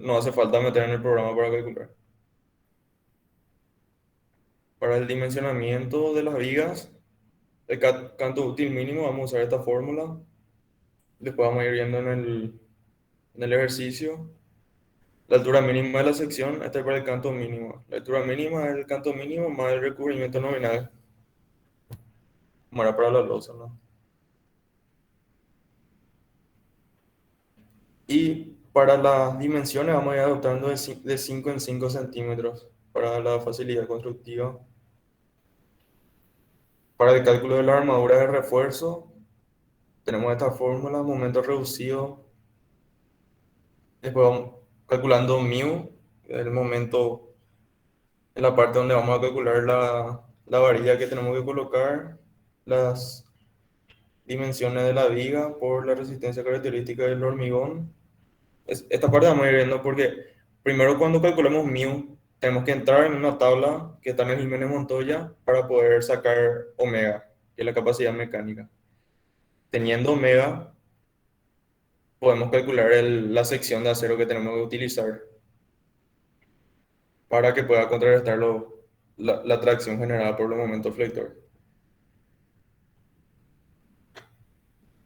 no hace falta meter en el programa para calcular. Para el dimensionamiento de las vigas, el canto útil mínimo, vamos a usar esta fórmula. Después vamos a ir viendo en el ejercicio. La altura mínima de la sección, este es para el canto mínimo. La altura mínima es el canto mínimo más el recubrimiento nominal, como era para la losa, ¿no? Y para las dimensiones vamos a ir adoptando de 5 en 5 centímetros para la facilidad constructiva. Para el cálculo de la armadura de refuerzo, tenemos esta fórmula, momento reducido. Después vamos calculando μ, el momento en la parte donde vamos a calcular la varilla que tenemos que colocar, las dimensiones de la viga por la resistencia característica del hormigón. Esta parte vamos a ir viendo porque primero cuando calculemos μ, tenemos que entrar en una tabla que está en el Jiménez Montoya para poder sacar omega, que es la capacidad mecánica. Teniendo omega, podemos calcular la sección de acero que tenemos que utilizar para que pueda contrarrestar la tracción generada por los momentos flectores.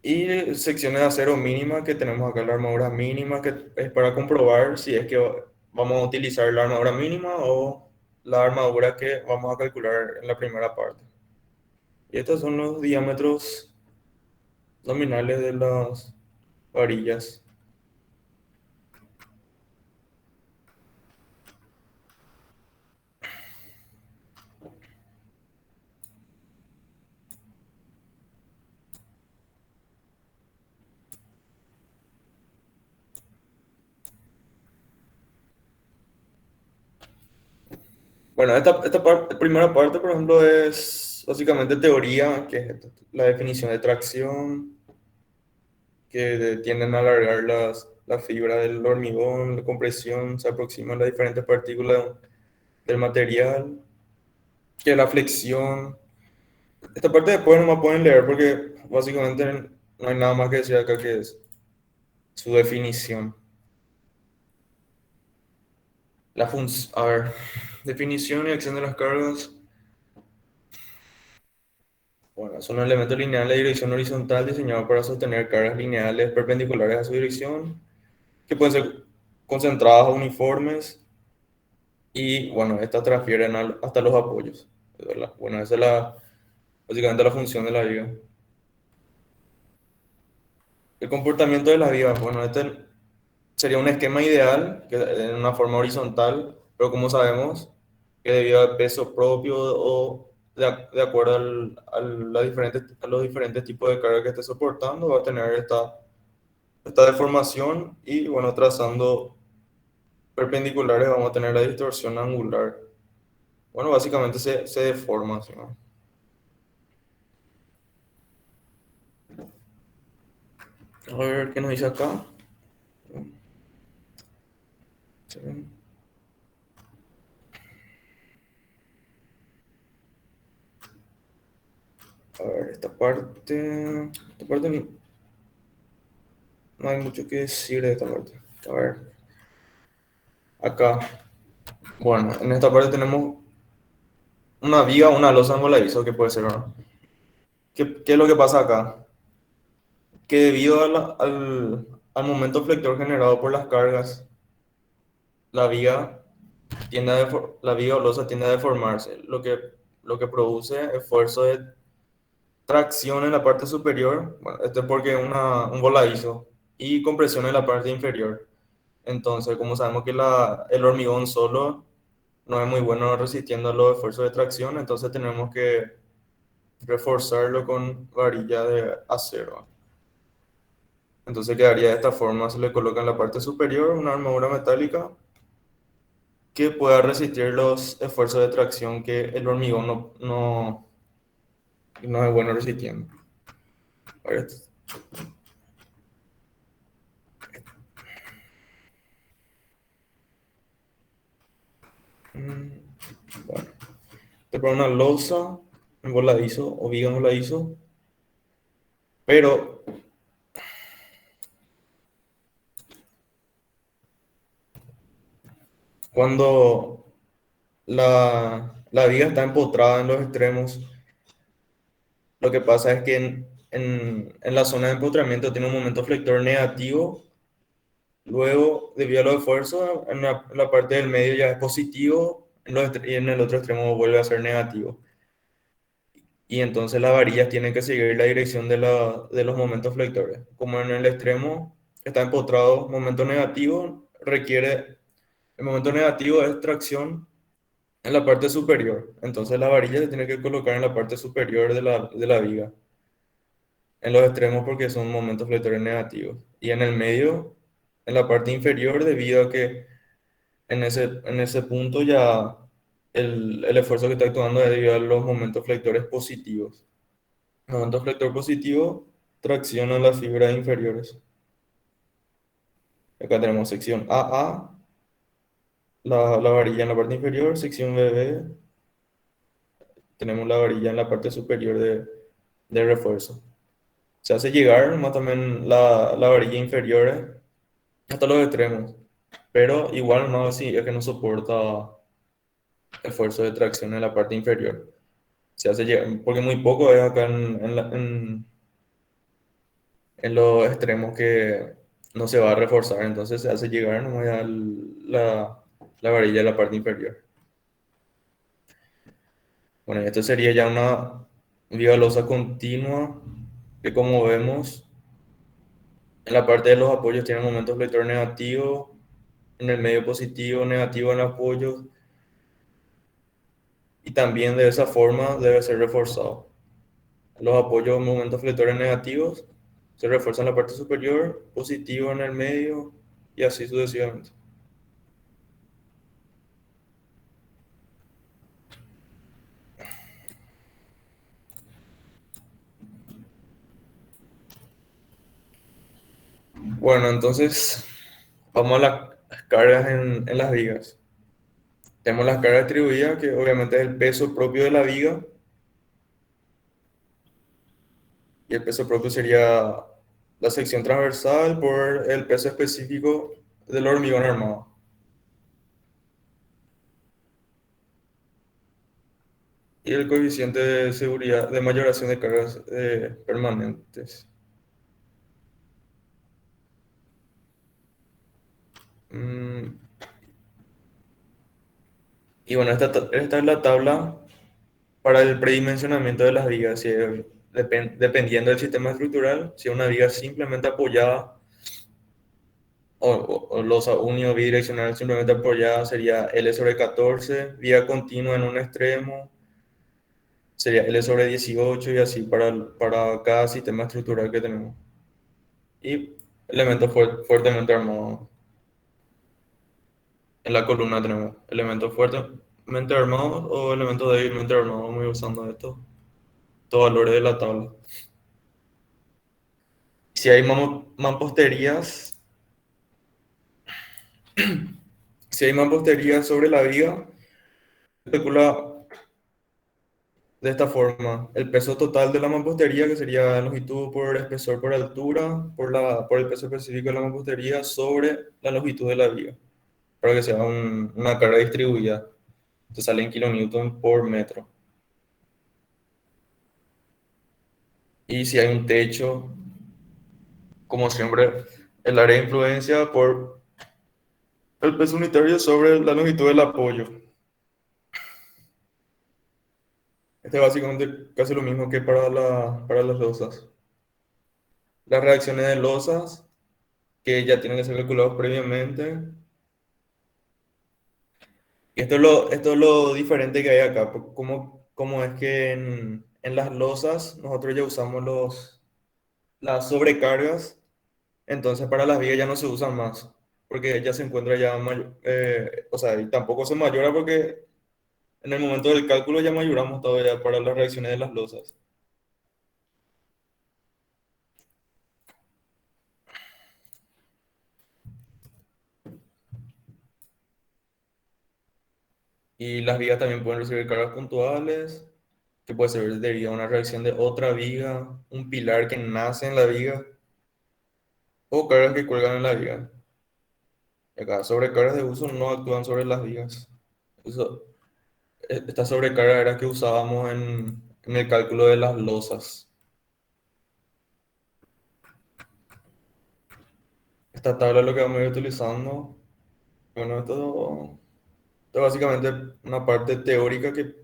Y secciones de acero mínima que tenemos acá, la armadura mínima, que es para comprobar si es que vamos a utilizar la armadura mínima o la armadura que vamos a calcular en la primera parte. Y estos son los diámetros nominales de las varillas. Bueno, primera parte, por ejemplo, es básicamente teoría, que es la definición de tracción, que tienden a alargar la fibra del hormigón, la compresión, se aproximan las diferentes partículas del material, que la flexión. Esta parte después no me pueden leer porque básicamente no hay nada más que decir acá que es su definición. A ver, definición y acción de las cargas. Bueno, son elementos lineales de dirección horizontal diseñados para sostener cargas lineales perpendiculares a su dirección, que pueden ser concentradas o uniformes, y bueno, estas transfieren hasta los apoyos, ¿verdad? Bueno, esa es básicamente la función de la viga. El comportamiento de las vigas, bueno, este sería un esquema ideal, que en una forma horizontal, pero como sabemos que debido al peso propio o de acuerdo a los diferentes tipos de carga que esté soportando, va a tener esta deformación y bueno, trazando perpendiculares vamos a tener la distorsión angular. Bueno, básicamente se deforma, ¿sí, no? A ver qué nos dice acá. Sí. A ver, esta parte no hay mucho que decir de esta parte. A ver, acá. Bueno, en esta parte tenemos una viga, una losa en voladizos que puede ser, ¿no? ¿Qué es lo que pasa acá? Que debido al momento flector generado por las cargas, la viga la viga o losa tiende a deformarse, lo que produce esfuerzo de tracción en la parte superior, bueno, esto es porque es un voladizo, y compresión en la parte inferior. Entonces, como sabemos que el hormigón solo no es muy bueno resistiendo a los esfuerzos de tracción, entonces tenemos que reforzarlo con varilla de acero. Entonces quedaría de esta forma, se le coloca en la parte superior una armadura metálica que pueda resistir los esfuerzos de tracción que el hormigón no es bueno resistiendo. A ver, mm, bueno, te pone una losa en voladizo o viga en voladizo, pero Cuando la viga está empotrada en los extremos, lo que pasa es que en la zona de empotramiento tiene un momento flector negativo. Luego, debido a los esfuerzos, en la parte del medio ya es positivo y en el otro extremo vuelve a ser negativo. Y entonces las varillas tienen que seguir la dirección de los momentos flectores. Como en el extremo está empotrado momento negativo, el momento negativo es tracción en la parte superior. Entonces la varilla se tiene que colocar en la parte superior de la viga, en los extremos porque son momentos flectores negativos. Y en el medio, en la parte inferior, debido a que en ese punto ya el esfuerzo que está actuando es debido a los momentos flectores positivos. Momento flector positivo, tracción a las fibras inferiores. Acá tenemos sección AA, la varilla en la parte inferior, sección BB, tenemos la varilla en la parte superior de refuerzo. Se hace llegar más también la varilla inferior hasta los extremos, pero igual no así, es que no soporta esfuerzo de tracción en la parte inferior. Se hace llegar, porque muy poco es acá en los extremos que no se va a reforzar, entonces se hace llegar nomás ya la varilla de la parte inferior. Bueno, esto sería ya una viga losa continua que como vemos en la parte de los apoyos tiene momentos flector negativo, en el medio positivo, negativo en apoyos y también de esa forma debe ser reforzado. Los apoyos, momentos flectores negativos, se refuerzan en la parte superior, positivo en el medio y así sucesivamente. Bueno, entonces vamos a las cargas en las vigas. Tenemos las cargas distribuidas, que obviamente es el peso propio de la viga, y el peso propio sería la sección transversal por el peso específico del hormigón armado. Y el coeficiente de seguridad de mayoración de cargas permanentes. Mm, y bueno, esta es la tabla para el predimensionamiento de las vigas. Si, dependiendo del sistema estructural, si una viga simplemente apoyada o losa unio bidireccional simplemente apoyada sería L sobre 14, viga continua en un extremo sería L sobre 18 y así para cada sistema estructural que tenemos. Y elementos fuertemente armados. En la columna tenemos elementos fuertemente armados o elementos débilmente armados. Vamos a ir usando estos valores de la tabla. Si hay mamposterías, si hay mamposterías sobre la viga, se especula de esta forma: el peso total de la mampostería, que sería longitud por espesor por altura, por el peso específico de la mampostería sobre la longitud de la viga, para que sea una carga distribuida. Te sale en kilonewton por metro. Y si hay un techo, como siempre, el área de influencia por el peso unitario sobre la longitud del apoyo. Este es básicamente casi lo mismo que para las losas. Las reacciones de losas, que ya tienen que ser calculados previamente. Y esto es lo diferente que hay acá. Cómo es que en las losas nosotros ya usamos las sobrecargas, entonces para las vigas ya no se usan más, porque ya se encuentra ya mayor, o sea, y tampoco se mayora porque en el momento del cálculo ya mayoramos todavía para las reacciones de las losas. Y las vigas también pueden recibir cargas puntuales, que puede ser debido a una reacción de otra viga, un pilar que nace en la viga, o cargas que cuelgan en la viga. Acá, sobrecargas de uso no actúan sobre las vigas. Eso, esta sobrecarga era que usábamos en el cálculo de las losas. Esta tabla es lo que vamos a ir utilizando. Bueno, esto es básicamente una parte teórica que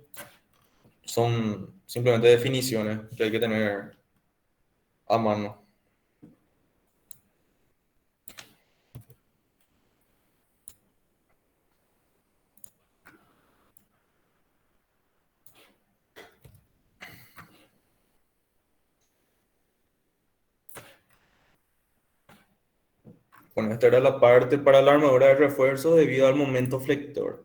son simplemente definiciones que hay que tener a mano. Bueno, esta era la parte para la armadura de refuerzo debido al momento flector.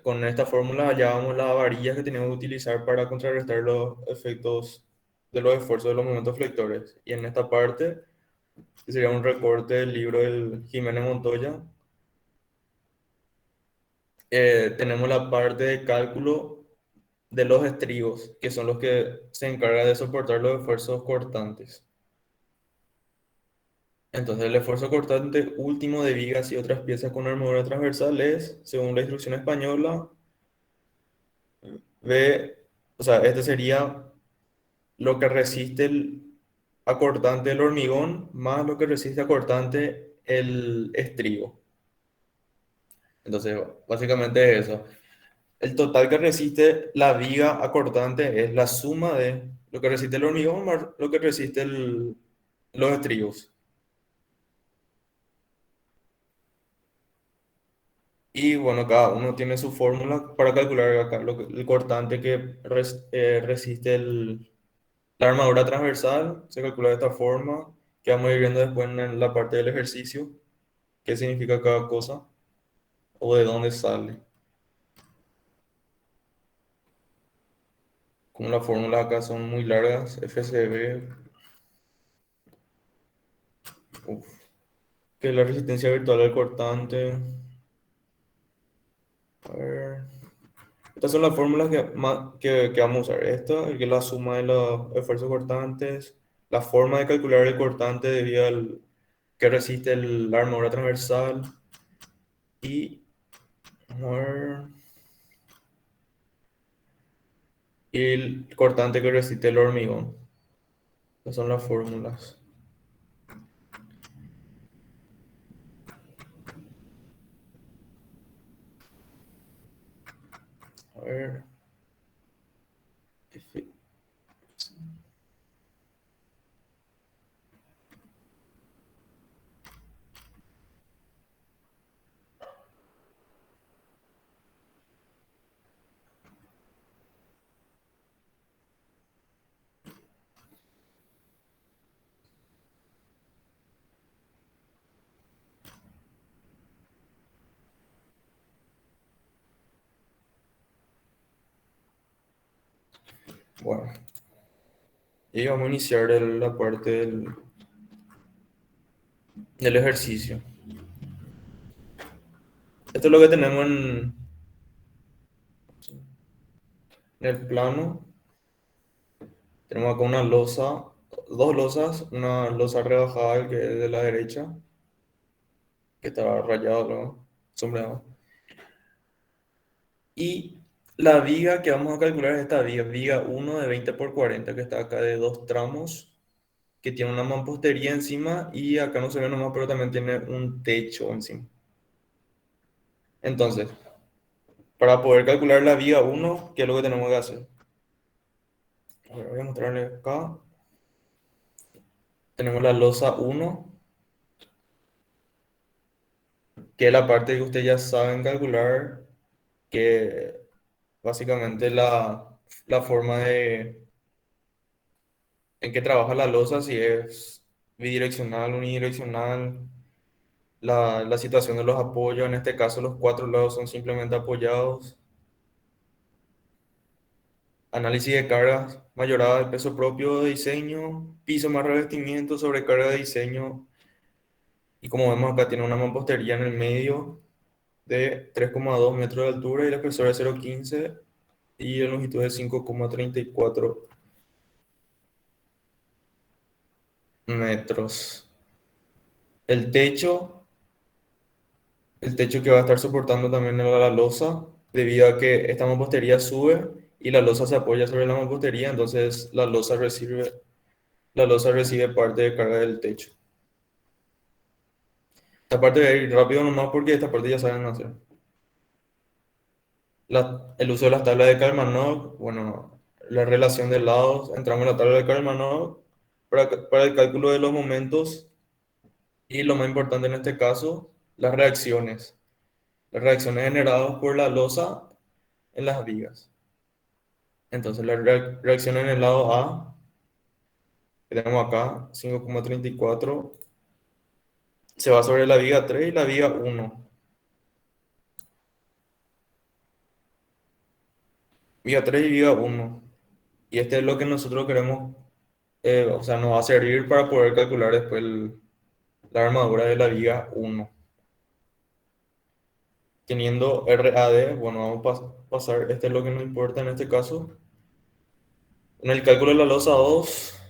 Con esta fórmula hallábamos las varillas que teníamos que utilizar para contrarrestar los efectos de los esfuerzos de los momentos flectores. Y en esta parte, que sería un recorte del libro del Jiménez Montoya, tenemos la parte de cálculo de los estribos, que son los que se encargan de soportar los esfuerzos cortantes. Entonces, el esfuerzo cortante último de vigas y otras piezas con armadura transversal es, según la instrucción española, V, o sea, este sería lo que resiste el acortante del hormigón más lo que resiste acortante el estribo. Entonces, básicamente es eso. El total que resiste la viga acortante es la suma de lo que resiste el hormigón más lo que resiste los estribos. Y bueno, cada uno tiene su fórmula para calcular acá el cortante que resiste la armadura transversal. Se calcula de esta forma, que vamos a ir viendo después en la parte del ejercicio, qué significa cada cosa o de dónde sale. Como las fórmulas acá son muy largas, FCB, uf, que es la resistencia virtual al cortante. A ver. Estas son las fórmulas que vamos a usar. Esta, que es la suma de los esfuerzos cortantes, la forma de calcular el cortante debido al que resiste la armadura transversal y, a ver, y el cortante que resiste el hormigón. Estas son las fórmulas. A ver. F- Bueno, y vamos a iniciar la parte del ejercicio. Esto es lo que tenemos en el plano. Tenemos acá una losa, dos losas, una losa rebajada que es de la derecha, que está rayado, ¿no? Sombreado. Y la viga que vamos a calcular es esta viga 1 de 20 por 40 que está acá de dos tramos, que tiene una mampostería encima y acá no se ve nomás, pero también tiene un techo encima. Entonces, para poder calcular la viga 1, ¿qué es lo que tenemos que hacer? A ver, voy a mostrarle acá. Tenemos la losa 1, que es la parte que ustedes ya saben calcular, que básicamente la forma en que trabaja la losa, si es bidireccional, unidireccional, la situación de los apoyos, en este caso los cuatro lados son simplemente apoyados, análisis de cargas, mayorada del peso propio de diseño, piso más revestimiento, sobrecarga de diseño, y como vemos acá tiene una mampostería en el medio de 3,2 metros de altura y la espesor de 0,15 y la longitud de 5,34 metros. El techo el techo que va a estar soportando también a la losa, debido a que esta mampostería sube y la losa se apoya sobre la mampostería, entonces la losa recibe parte de carga del techo. Esta parte voy a ir rápido nomás porque esta parte ya saben hacer. El uso de las tablas de Kalmanov, bueno, la relación de lados, entramos en la tabla de Kalmanov para el cálculo de los momentos y lo más importante en este caso, las reacciones. Las reacciones generadas por la losa en las vigas. Entonces, la reacción en el lado A, que tenemos acá, 5,34, se va sobre la viga 3 y la viga 1. Viga 3 y viga 1. Y este es lo que nosotros queremos, o sea, nos va a servir para poder calcular después la armadura de la viga 1. Teniendo RAD, bueno, vamos a pasar, este es lo que nos importa en este caso. En el cálculo de la losa 2,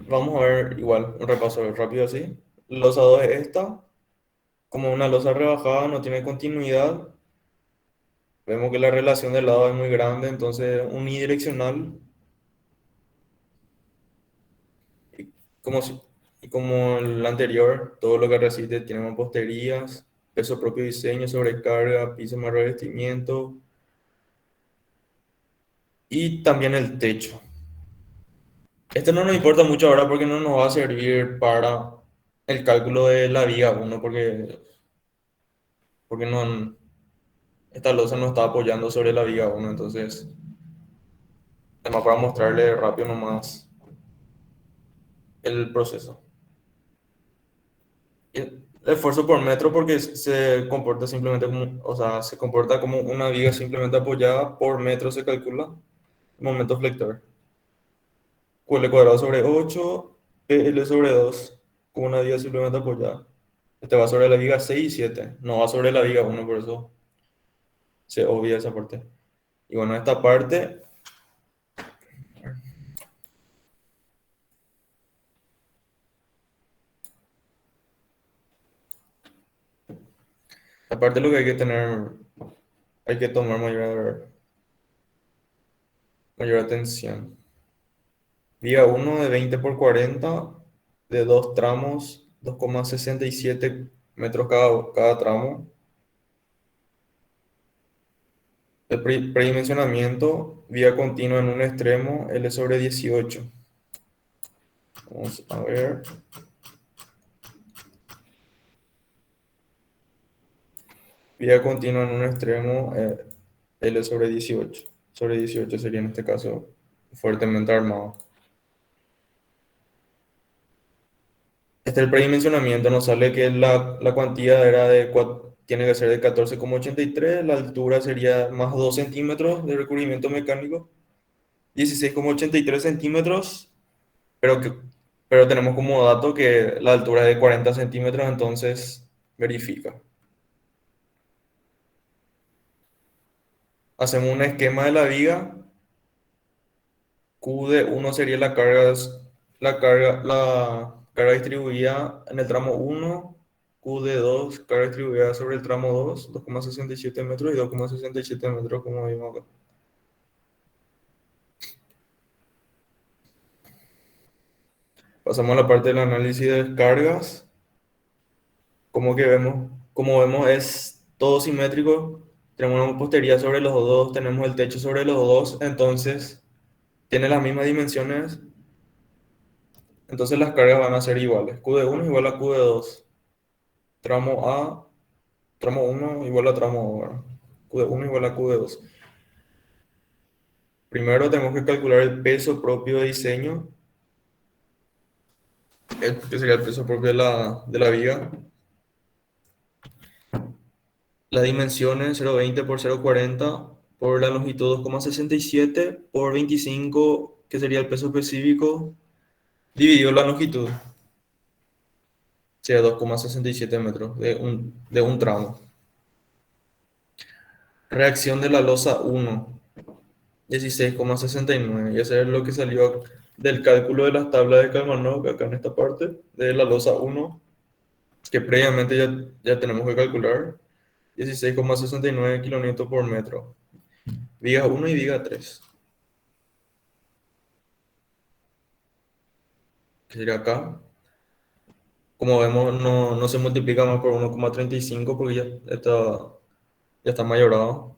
vamos a ver igual, un repaso rápido así. La losa 2 es esta. Como una losa rebajada no tiene continuidad, vemos que la relación de lado es muy grande, entonces unidireccional. Y como, y como el anterior, todo lo que resiste tiene mamposterías, peso propio diseño, sobrecarga, piso más revestimiento y también el techo. Este no nos importa mucho ahora porque no nos va a servir para el cálculo de la viga 1 porque no, esta losa no está apoyando sobre la viga 1, entonces, además para mostrarle rápido nomás el proceso. El esfuerzo por metro porque se comporta simplemente como, o sea, se comporta como una viga simplemente apoyada, por metro se calcula el momento flector. QL cuadrado sobre 8, PL sobre 2, con una viga simplemente apoyada. Este va sobre la viga 6 y 7, no va sobre la viga 1, por eso se obvia esa parte. Y bueno, esta parte lo que hay que tener, hay que tomar mayor atención. Vía 1 de 20 por 40 de dos tramos, 2,67 metros cada tramo. El predimensionamiento, vía continua en un extremo, L sobre 18. Vamos a ver. Vía continua en un extremo, L sobre 18. Sobre 18 sería en este caso fuertemente armado. Este es el predimensionamiento, nos sale que la cuantía era tiene que ser de 14,83, la altura sería más 2 centímetros de recubrimiento mecánico, 16,83 centímetros, pero, pero tenemos como dato que la altura es de 40 centímetros, entonces verifica. Hacemos un esquema de la viga, Q de 1 sería la carga distribuida en el tramo 1, Q de 2, carga distribuida sobre el tramo 2, 2,67 metros y 2,67 metros como vimos acá. Pasamos a la parte del análisis de descargas. Como vemos es todo simétrico. Tenemos una mampostería sobre los dos, tenemos el techo sobre los dos, entonces tiene las mismas dimensiones, entonces las cargas van a ser iguales. Q de 1 igual a Q de 2. Tramo A, tramo 1 igual a tramo 2, ¿verdad? Q de 1 igual a Q de 2. Primero tenemos que calcular el peso propio de diseño, que sería el peso propio de la viga. Las dimensiones 0,20 por 0,40 por la longitud 2,67 por 25, que sería el peso específico, dividido la longitud. Sería 2,67 metros de un tramo. Reacción de la losa 1, 16,69. Y ese es lo que salió del cálculo de las tablas de Kalmanov, acá en esta parte, de la losa uno, que previamente ya tenemos que calcular, 16,69 kilonewton por metro. Viga 1 y viga 3. Que sería acá. Como vemos, no se multiplica más por 1,35 porque ya está mayorado.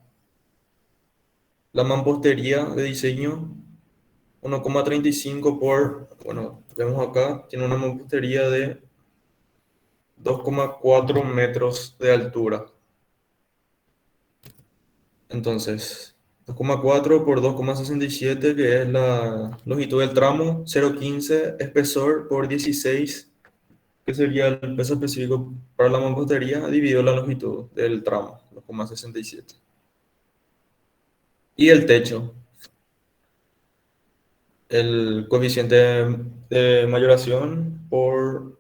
La mampostería de diseño, 1,35 bueno, vemos acá, tiene una mampostería de 2,4 metros de altura. Entonces, 2,4 por 2,67, que es la longitud del tramo, 0,15 espesor por 16, que sería el peso específico para la mampostería, dividido la longitud del tramo, 2,67. Y el techo, el coeficiente de mayoración por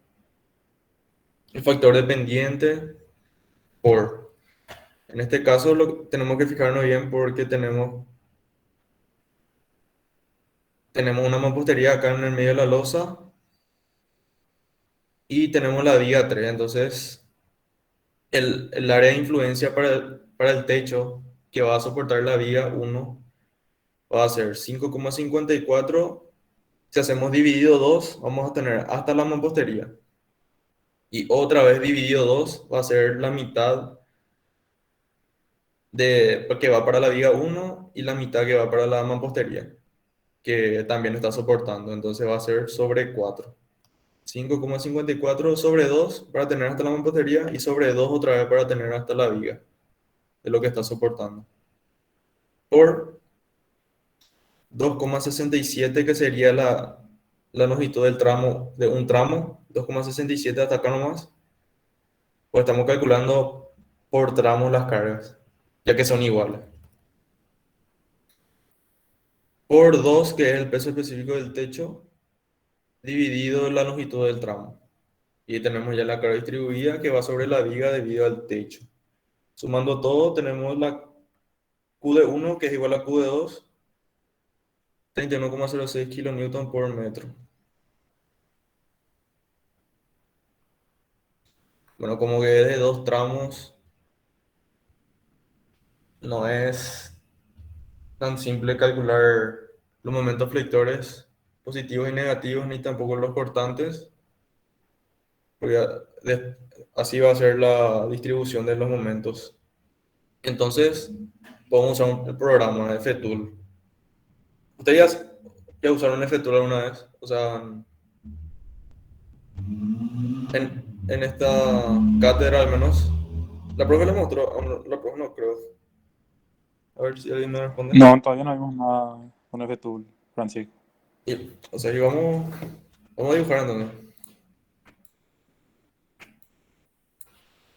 el factor dependiente por. En este caso tenemos que fijarnos bien porque tenemos una mampostería acá en el medio de la losa y tenemos la viga 3. Entonces, el área de influencia para el techo que va a soportar la viga 1 va a ser 5,54. Si hacemos dividido 2, vamos a tener hasta la mampostería. Y otra vez dividido 2 va a ser la mitad que va para la viga 1 y la mitad que va para la mampostería, que también está soportando. Entonces va a ser sobre 4. 5,54 sobre 2 para tener hasta la mampostería y sobre 2 otra vez para tener hasta la viga de lo que está soportando. Por 2,67, que sería la longitud del tramo, de un tramo, 2,67 hasta acá nomás. Pues estamos calculando por tramos las cargas, ya que son iguales. Por 2, que es el peso específico del techo, dividido la longitud del tramo. Y tenemos ya la carga distribuida que va sobre la viga debido al techo. Sumando todo, tenemos la Q de 1, que es igual a Q de 2, 31,06 kilonewton por metro. Bueno, como que de dos tramos no es tan simple calcular los momentos flectores positivos y negativos, ni tampoco los cortantes, porque así va a ser la distribución de los momentos. Entonces, podemos usar el programa de FTool. ¿Ustedes ya usaron FTool alguna vez? O sea, en esta cátedra al menos. La profe le mostró, la profe no creo. A ver si alguien me responde. No, todavía no vimos nada con FTool, Francisco. O sea, y vamos a dibujar entonces.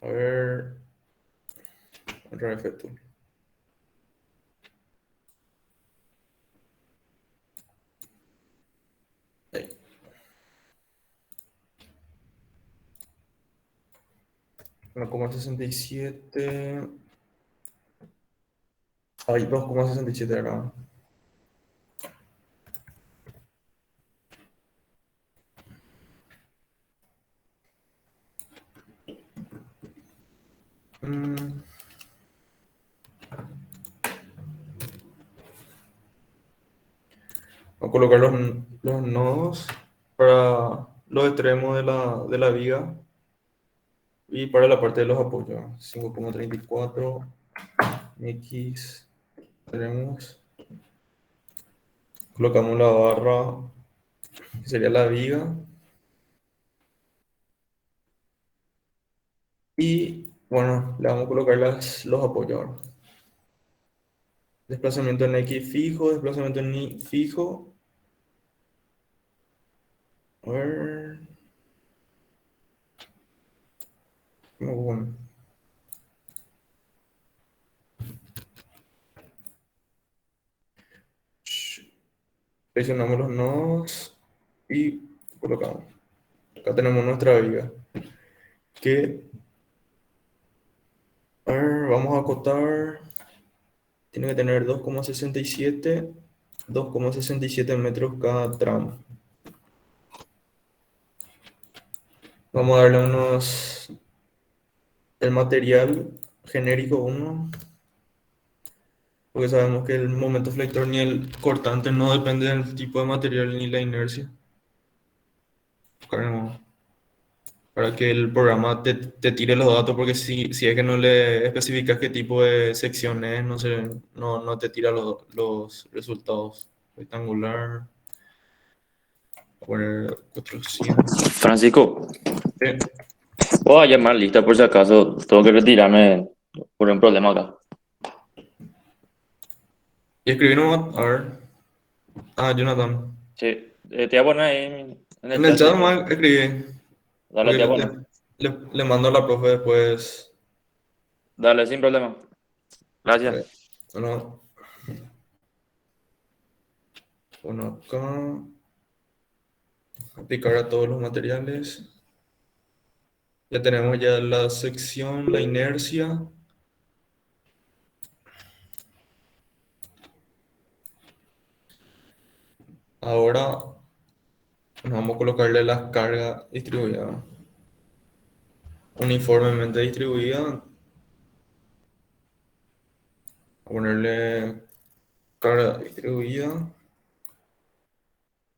A ver, otra vez FTool. Ahí. 1,67. Ahí, 2,67 acá. Mm, Voy a colocar los nodos para los extremos de la viga y para la parte de los apoyos. 5,34 X. Tenemos. Colocamos la barra, que sería la viga. Y bueno, le vamos a colocar los apoyos ahora. Desplazamiento en X fijo, desplazamiento en Y fijo. A ver. Bueno. Presionamos los nodos y colocamos. Acá tenemos nuestra viga. Que, a ver, vamos a acotar. Tiene que tener 2,67 2,67 metros cada tramo. Vamos a darle el material genérico uno, porque sabemos que el momento flector ni el cortante no depende del tipo de material ni la inercia. Para para que el programa te tire los datos, porque si es que no le especificas qué tipo de sección es, no te tira los resultados. Rectangular, poner construcción. Francisco, Sí. voy a llamar lista por si acaso tengo que retirarme por un problema acá. Y escribí nomás, a ver. Ah, Jonathan. Sí, te voy a poner ahí en el En el chat, chat listo. nomás escribí, Dale, porque te voy a poner. le mando a la profe después. Dale, sin problema. Gracias. Bueno, bueno, acá, aplicar a todos los materiales. Ya tenemos ya la sección, la inercia. Ahora nos vamos a colocarle las cargas distribuidas. Uniformemente distribuida. A ponerle carga distribuida.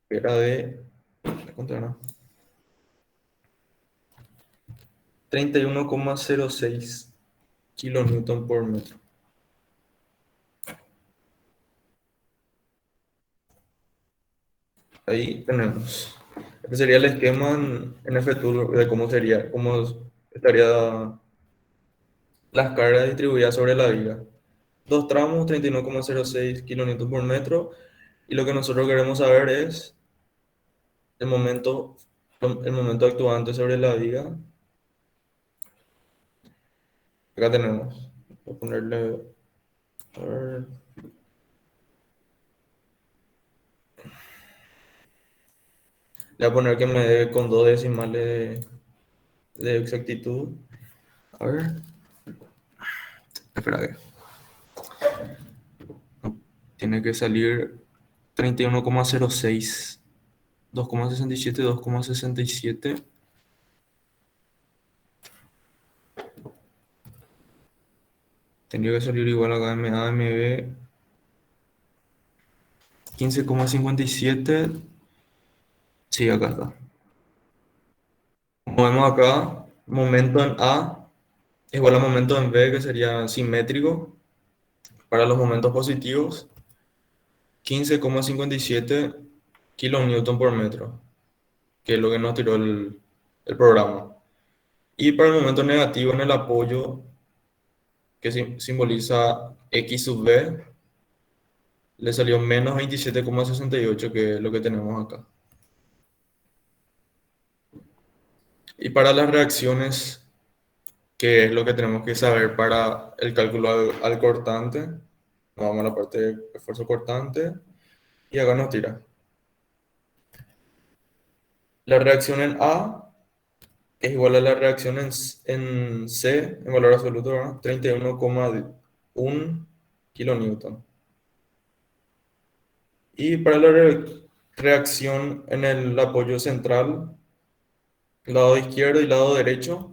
Que era ¿cuánto era? 31,06 kilonewton por metro. Ahí tenemos. Este sería el esquema en FTool de cómo estaría las cargas distribuidas sobre la viga. Dos tramos, 31,06 kilonewton por metro. Y lo que nosotros queremos saber es el momento, el momento actuante sobre la viga. Acá tenemos. Voy a ponerle. A ver, le voy a poner que me dé con dos decimales de exactitud. A ver. Espera que. Tiene que salir 31,06. 2,67, 2,67. Tendría que salir igual acá MAMB 15,57. Sí, acá está. Como vemos acá, momento en A es igual a momento en B, que sería simétrico. Para los momentos positivos, 15,57 kilonewton por metro, que es lo que nos tiró el programa. Y para el momento negativo en el apoyo, que simboliza X sub B, le salió menos 27,68, que es lo que tenemos acá. Y para las reacciones, que es lo que tenemos que saber para el cálculo al cortante, nos vamos a la parte de esfuerzo cortante y acá nos tira. La reacción en A es igual a la reacción en C, en valor absoluto, ¿verdad? 31,1 kilonewton. Y para la reacción en el apoyo central, lado izquierdo y lado derecho,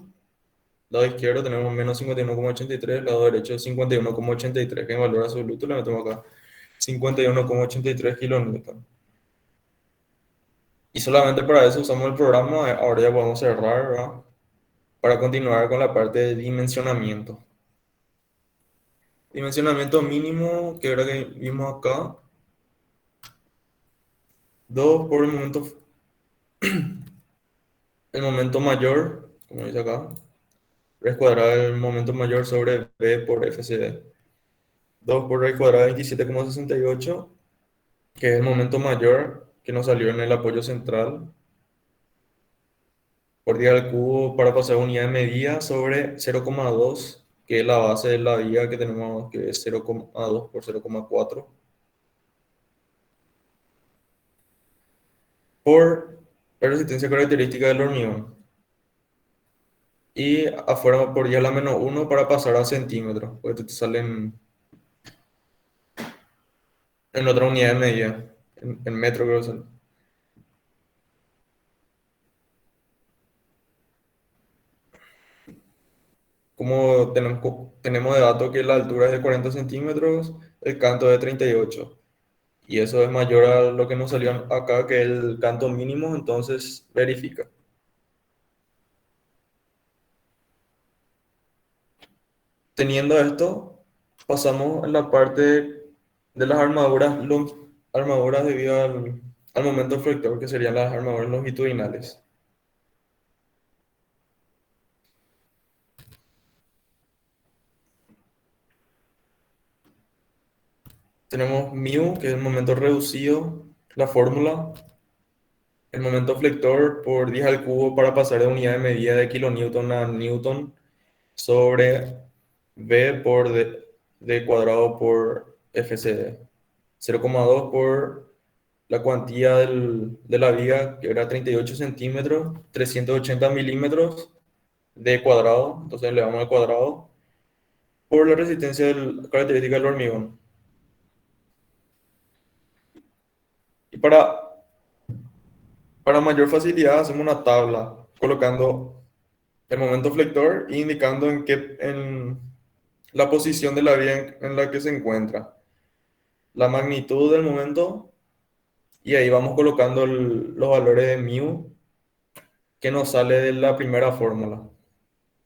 lado izquierdo tenemos menos 51,83, lado derecho 51,83, que en valor absoluto le metemos acá 51,83 kilonewton. Y solamente para eso usamos el programa. Ahora ya podemos cerrar, ¿verdad? Para continuar con la parte de dimensionamiento. Dimensionamiento mínimo, que era que vimos acá. 2 por el momento mayor, como dice acá. Raíz cuadrada del momento mayor sobre B por FCD. 2 por raíz cuadrada de 27,68, que es el momento mayor que nos salió en el apoyo central, por 10 al cubo para pasar unidad de medida sobre 0,2, que es la base de la viga que tenemos, que es 0,2 por 0,4, por la resistencia característica del hormigón. Y afuera por 10 a la menos 1 para pasar a centímetros, porque te salen en otra unidad de medida, en metro creo que son. Como tenemos de dato que la altura es de 40 centímetros, el canto es de 38. Y eso es mayor a lo que nos salió acá, que es el canto mínimo, entonces verifica. Teniendo esto, pasamos en la parte de las armaduras, armaduras debido al momento flector, que serían las armaduras longitudinales. Tenemos mu, que es el momento reducido, la fórmula, el momento flector por 10 al cubo para pasar de unidad de medida de kilonewton a newton sobre V por D cuadrado por FCD. 0,2 por la cuantía de la viga, que era 38 centímetros, 380 milímetros de cuadrado, entonces le damos al cuadrado, por la resistencia característica del hormigón. Y para mayor facilidad hacemos una tabla colocando el momento flector e indicando en la posición de la vía en la que se encuentra, la magnitud del momento, y ahí vamos colocando los valores de mu que nos sale de la primera fórmula.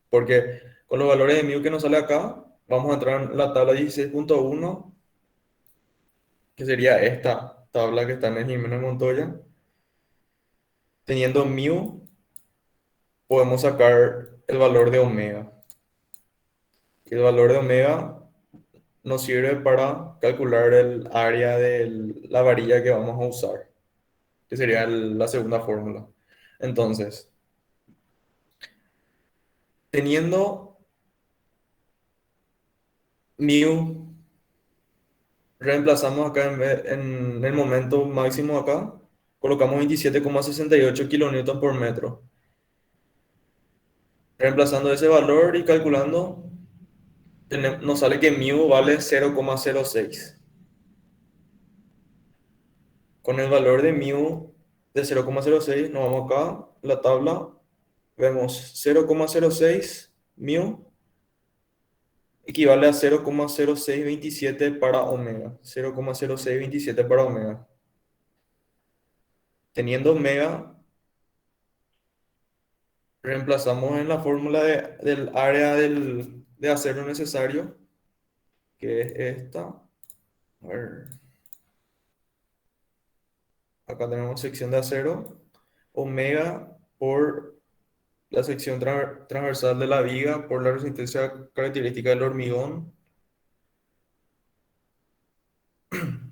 Porque con los valores de mu que nos sale acá, vamos a entrar en la tabla 16.1, que sería esta tabla que está en el Jiménez Montoya. Teniendo mu, podemos sacar el valor de omega. Y el valor de omega nos sirve para calcular el área de la varilla que vamos a usar, que sería la segunda fórmula. Entonces, teniendo mu, reemplazamos acá en el momento máximo acá, colocamos 27,68 kilonewton por metro. Reemplazando ese valor y calculando, nos sale que mu vale 0,06. Con el valor de mu de 0,06 nos vamos acá, la tabla, vemos 0,06 mu equivale a 0,0627 para omega. 0,0627 para omega. Teniendo omega, reemplazamos en la fórmula del área de acero necesario, que es esta. A ver, acá tenemos sección de acero, omega por la sección transversal de la viga, por la resistencia característica del hormigón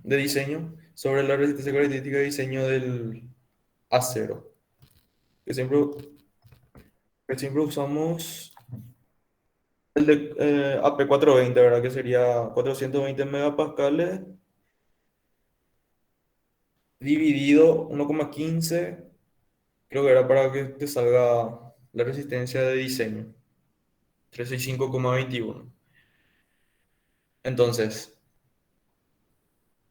de diseño, sobre la resistencia característica de diseño del acero, que siempre, que siempre usamos el de AP420, ¿verdad? Que sería 420 megapascales dividido 1,15, creo que era para que te salga la resistencia de diseño, 365,21. Entonces,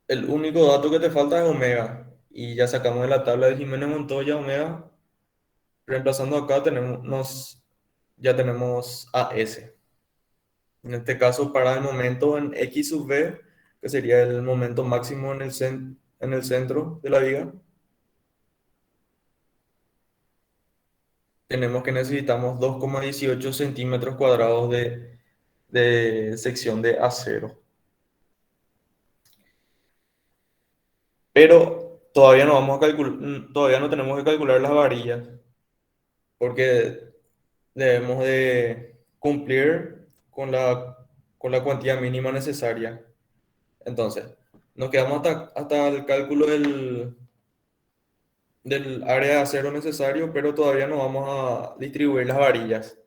el único dato que te falta es omega. Y ya sacamos de la tabla de Jiménez Montoya omega. Reemplazando acá ya tenemos AS. En este caso, para el momento en X sub V, que sería el momento máximo en el centro de la viga, tenemos que necesitamos 2,18 centímetros cuadrados de sección de acero. Pero todavía no tenemos que calcular las varillas, porque debemos de cumplir con la cuantía mínima necesaria. Entonces, nos quedamos hasta el cálculo del área de acero necesario, pero todavía no vamos a distribuir las varillas.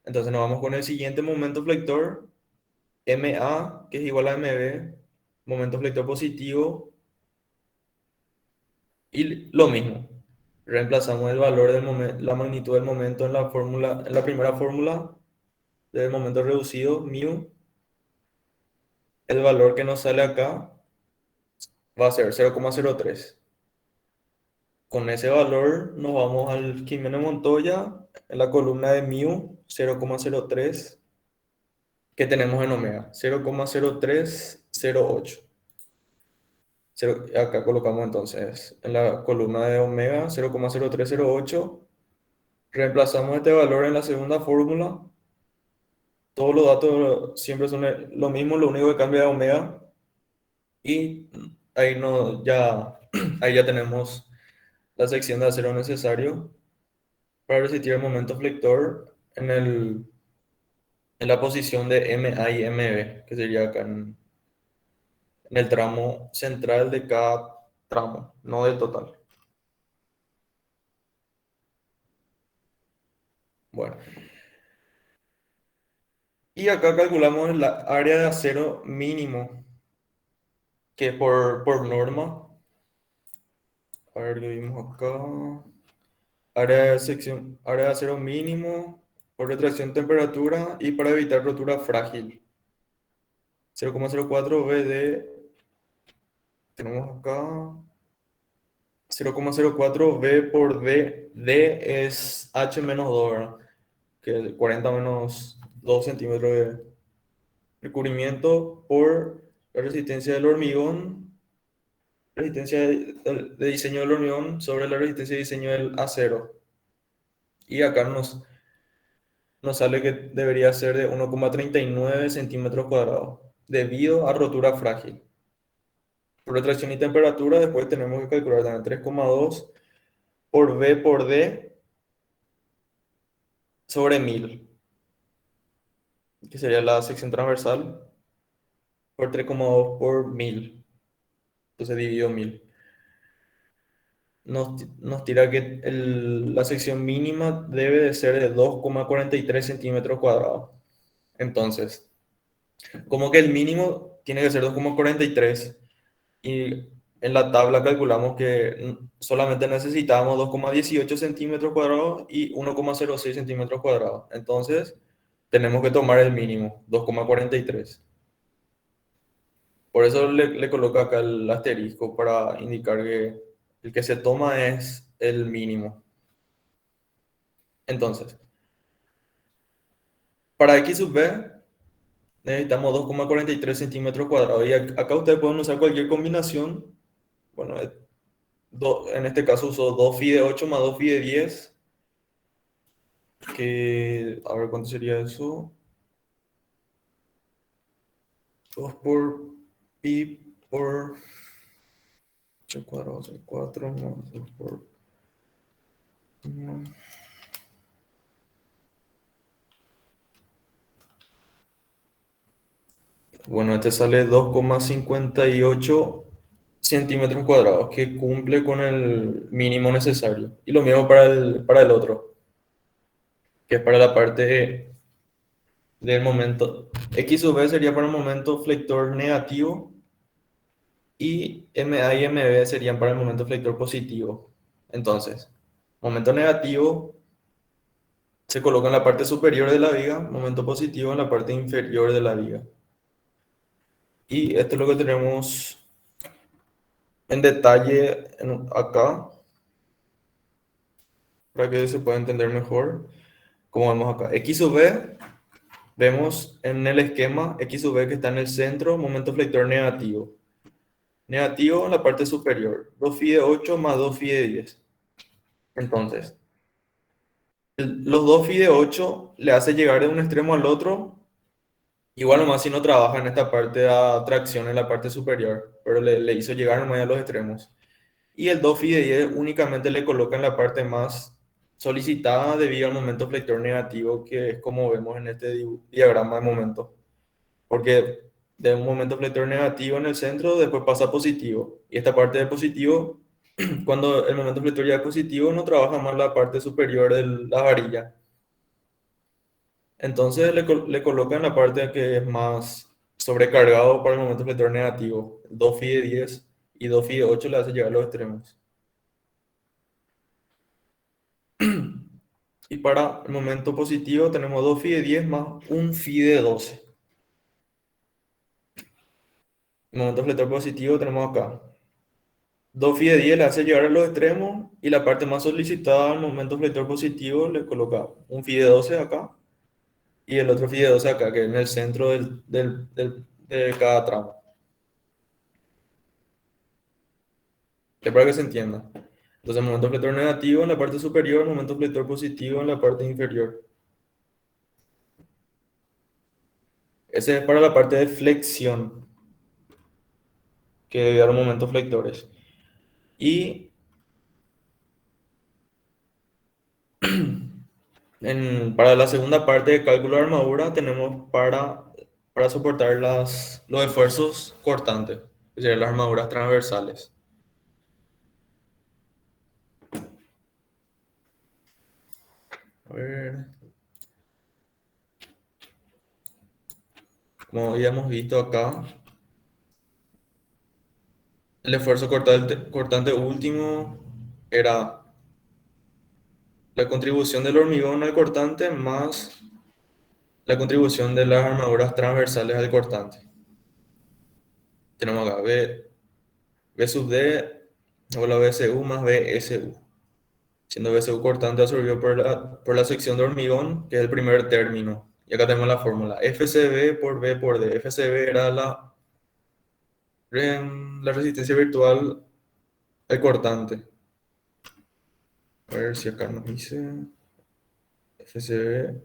Entonces nos vamos con el siguiente momento flector, MA, que es igual a MB, momento flector positivo, y lo mismo. Reemplazamos el valor del momento, la magnitud del momento en la fórmula, en la primera fórmula del momento reducido, mu, el valor que nos sale acá, va a ser 0,03. Con ese valor nos vamos al Jimeno Montoya en la columna de mu 0,03 que tenemos en omega 0,0308. Acá colocamos entonces en la columna de omega 0,0308. Reemplazamos este valor en la segunda fórmula. Todos los datos siempre son lo mismo, lo único que cambia es omega. Y ahí, no, ya, ahí ya tenemos la sección de acero necesario para resistir el momento flector en la posición de MA y MB, que sería acá en el tramo central de cada tramo, no del total. Bueno, y acá calculamos la área de acero mínimo, que por norma, a ver qué vimos acá, área de acero mínimo por retracción temperatura y para evitar rotura frágil. 0,04 BD, tenemos acá 0,04 B por D, D es H menos 2, ¿verdad? Que es 40 menos 2 centímetros de recubrimiento por la resistencia del hormigón, resistencia de diseño del hormigón sobre la resistencia de diseño del acero. Y acá nos sale que debería ser de 1,39 centímetros cuadrados debido a rotura frágil. Por retracción y temperatura, después tenemos que calcular también 3,2 por V por D sobre 1000, que sería la sección transversal, por 3,2 por 1000. Entonces dividido 1000. Nos tira que la sección mínima debe de ser de 2,43 centímetros cuadrados. Entonces, como que el mínimo tiene que ser 2,43 y en la tabla calculamos que solamente necesitábamos 2,18 centímetros cuadrados y 1,06 centímetros cuadrados. Entonces, tenemos que tomar el mínimo, 2,43. Por eso le coloco acá el asterisco para indicar que el que se toma es el mínimo. Entonces, para x sub b necesitamos 2,43 centímetros cuadrados. Y acá ustedes pueden usar cualquier combinación. Bueno, en este caso uso 2 phi de 8 más 2 phi de 10. Que, a ver, ¿cuánto sería eso? 2 por pi por 8 cuadrado, 4 más 2 por... Bueno, este sale 2,58 centímetros cuadrados, que cumple con el mínimo necesario. Y lo mismo para el otro, que es para la parte del momento. X sub B sería para el momento flector negativo y MA y MB serían para el momento flector positivo. Entonces, momento negativo se coloca en la parte superior de la viga, momento positivo en la parte inferior de la viga. Y esto es lo que tenemos en detalle acá, para que se pueda entender mejor. Como vemos acá, X sub B, vemos en el esquema X sub B que está en el centro, momento flector negativo. Negativo en la parte superior, 2 phi de 8 más 2 phi de 10. Entonces, los 2 phi de 8 le hace llegar de un extremo al otro. Igual nomás si no trabaja en esta parte de atracción en la parte superior, pero le hizo llegar nomás a los extremos. Y el 2 phi de 10 únicamente le coloca en la parte más solicitada debido al momento flector negativo, que es como vemos en este diagrama de momento. Porque de un momento flector negativo en el centro, después pasa a positivo. Y esta parte de positivo, cuando el momento flector ya es positivo, no trabaja más la parte superior de la varilla. Entonces le colocan la parte que es más sobrecargado para el momento flector negativo. 2 phi de 10 y 2 phi de 8 le hace llegar a los extremos. Y para el momento positivo tenemos 2 phi de 10 más 1 phi de 12. El momento flector positivo tenemos acá 2 phi de 10 le hace llegar a los extremos y la parte más solicitada al momento flector positivo le coloca un phi de 12 acá y el otro phi de 12 acá, que es en el centro de cada tramo. Es para que se entienda. Entonces, momento flector negativo en la parte superior, momento flector positivo en la parte inferior. Ese es para la parte de flexión, que debe dar momentos flectores. Y para la segunda parte de cálculo de armadura tenemos para soportar los esfuerzos cortantes, es decir, las armaduras transversales. A ver, como habíamos visto acá, el esfuerzo cortante último era la contribución del hormigón al cortante más la contribución de las armaduras transversales al cortante. Tenemos acá B sub D o la BSU más BSU, siendo BSU cortante absorbido por la sección de hormigón, que es el primer término. Y acá tenemos la fórmula FCB por B por D. FCB era la resistencia virtual al cortante. A ver si acá nos dice FCB.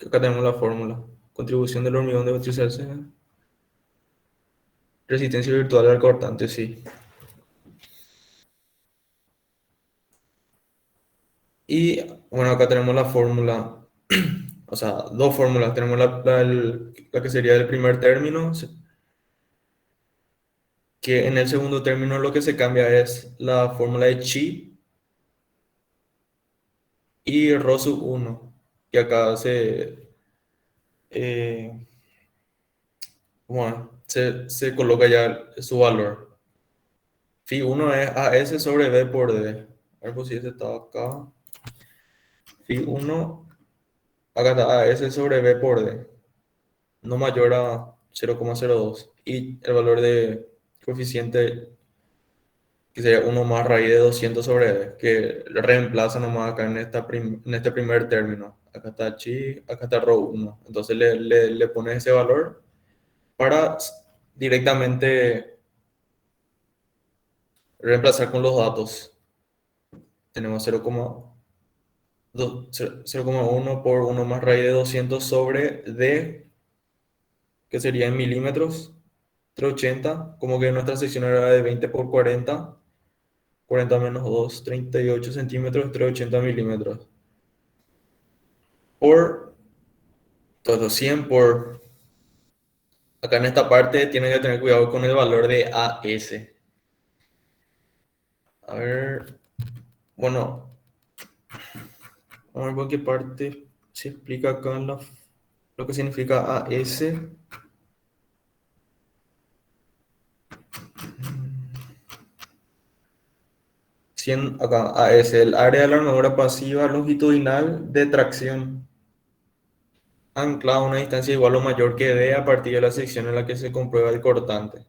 Acá tenemos la fórmula. Contribución del hormigón de utilizarse. Resistencia virtual al cortante, sí. Y bueno, acá tenemos la fórmula, o sea, dos fórmulas. Tenemos la que sería el primer término, que en el segundo término lo que se cambia es la fórmula de Chi y Rho sub 1, que acá eh, se coloca ya su valor. Phi 1 es AS sobre B por D. A ver pues si ese está acá. Phi 1, acá está AS sobre B por D, no mayor a 0,02. Y el valor de coeficiente, que sería 1 más raíz de 200 sobre D, que reemplaza nomás acá en este primer término. Acá está chi, acá está rho 1. Entonces le pones ese valor para directamente reemplazar con los datos. Tenemos 0,1 por 1 más raíz de 200 sobre D, que sería en milímetros. 380, como que nuestra sección era de 20 por 40, 40 menos 2, 38 centímetros, 380 milímetros. Por todo 100 por... Acá en esta parte tienen que tener cuidado con el valor de AS. A ver, bueno, vamos a ver por qué parte se explica acá lo que significa AS. 100, acá, AS, el área de la armadura pasiva longitudinal de tracción, anclada a una distancia igual o mayor que D a partir de la sección en la que se comprueba el cortante.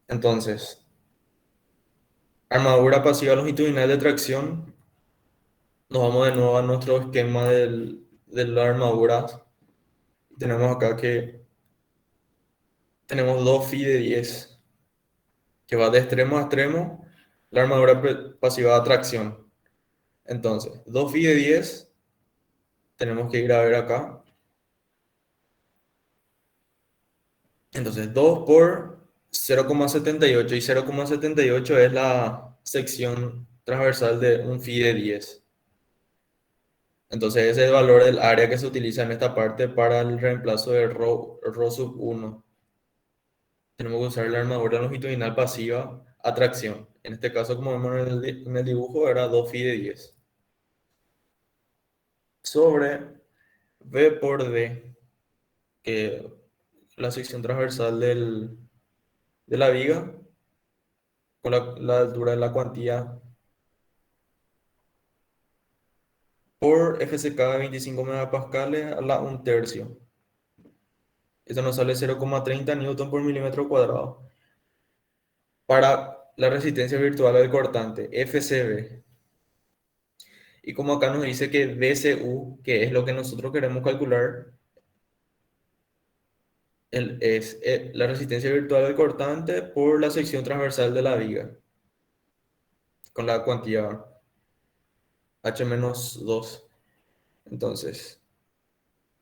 Entonces, armadura pasiva longitudinal de tracción, nos vamos de nuevo a nuestro esquema de las armaduras. Tenemos acá que tenemos 2 phi de 10, que va de extremo a extremo, la armadura pasiva de tracción. Entonces, 2 phi de 10, tenemos que ir a ver acá. Entonces, 2 por 0,78, y 0,78 es la sección transversal de un phi de 10. Entonces, ese es el valor del área que se utiliza en esta parte para el reemplazo de Rho sub 1. Tenemos que usar la armadura longitudinal pasiva a tracción. En este caso, como vemos en el dibujo, era 2 phi de 10. Sobre V por D, que es la sección transversal de la viga, con la altura de la cuantía, por FCK de 25 megapascales a la 1/3. Esto nos sale 0,30 newton por milímetro cuadrado. para la resistencia virtual al cortante, FCB. Y como acá nos dice que DCU, que es lo que nosotros queremos calcular, es la resistencia virtual al cortante por la sección transversal de la viga, con la cuantía H-2. Entonces,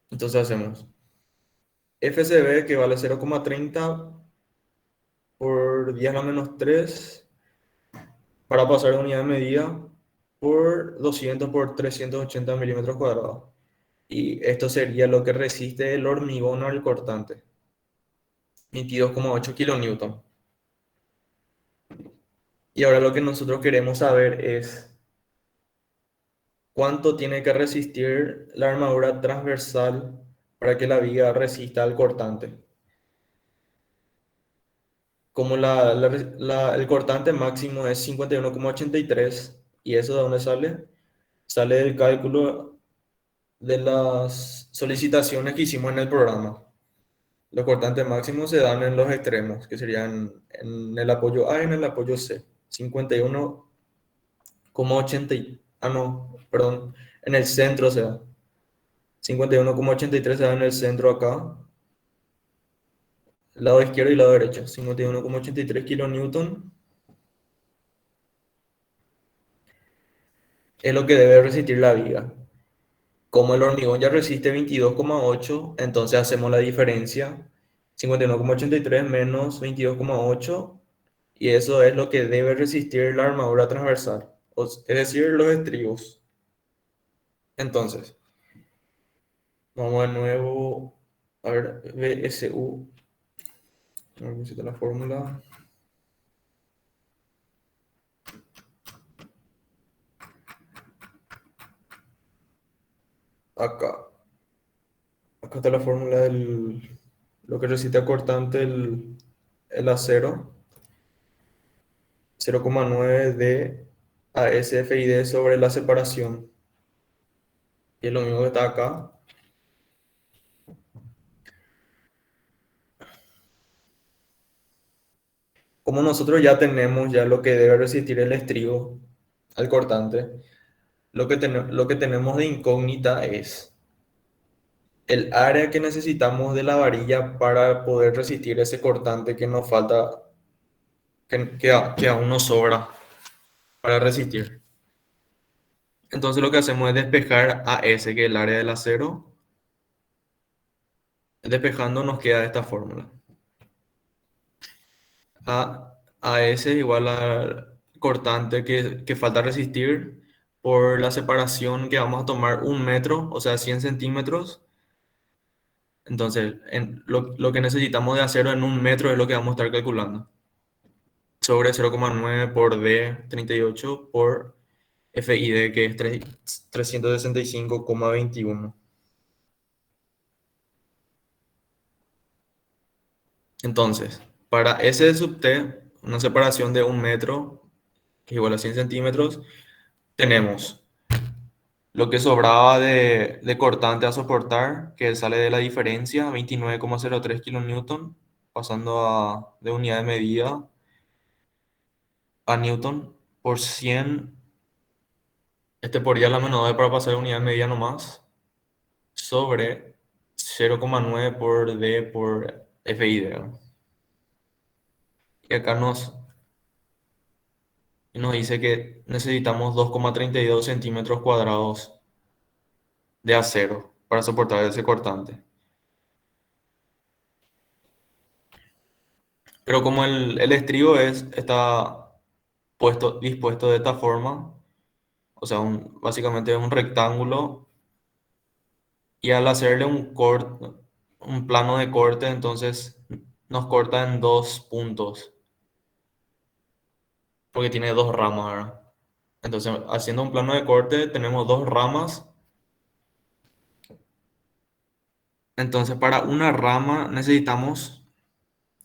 entonces hacemos FCB que vale 0,30 por 10 a la menos 3 para pasar de unidad de medida por 200 por 380 milímetros cuadrados. Y esto sería lo que resiste el hormigón al cortante, 22,8 kilonewton. Y ahora lo que nosotros queremos saber es cuánto tiene que resistir la armadura transversal para que la viga resista al cortante. Como el cortante máximo es 51,83, ¿y eso de dónde sale? Sale del cálculo de las solicitaciones que hicimos en el programa. Los cortantes máximos se dan en los extremos, que serían en el apoyo A y en el apoyo C. 51,80, no, perdón, en el centro se da. 51,83 se da en el centro acá, lado izquierdo y lado derecho. 51,83 kilonewton es lo que debe resistir la viga. Como el hormigón ya resiste 22,8, entonces hacemos la diferencia. 51,83 menos 22,8, y eso es lo que debe resistir la armadura transversal, es decir, los estribos. Entonces, vamos de nuevo a ver, BSU. A ver, necesito la fórmula. Acá. Acá está la fórmula del lo que resiste a cortante el acero. 0,9 de ASFID sobre la separación. Y es lo mismo que está acá. Como nosotros ya tenemos ya lo que debe resistir el estribo al cortante, lo que tenemos de incógnita es el área que necesitamos de la varilla para poder resistir ese cortante que nos falta, que aún nos sobra para resistir. Entonces lo que hacemos es despejar a S, que es el área del acero. Despejando nos queda esta fórmula. A S igual al cortante que falta resistir por la separación que vamos a tomar 1 metro, o sea, 100 centímetros. Entonces, lo que necesitamos de acero en 1 metro es lo que vamos a estar calculando. Sobre 0,9 por D, 38 por FID, que es 365,21. Entonces, para S sub T, una separación de 1 metro, que es igual a 100 centímetros, tenemos lo que sobraba de cortante a soportar, que sale de la diferencia, 29,03 kilonewton, pasando de unidad de medida a newton por 100. Este por la menor para pasar de unidad de medida nomás, sobre 0,9 por D por FID, ¿no? Y acá nos dice que necesitamos 2,32 centímetros cuadrados de acero para soportar ese cortante. Pero como el estribo está dispuesto de esta forma, o sea, básicamente es un rectángulo, y al hacerle un plano de corte, entonces nos corta en dos puntos, porque tiene dos ramas, ¿verdad? Entonces, haciendo un plano de corte, tenemos dos ramas. Entonces, para una rama necesitamos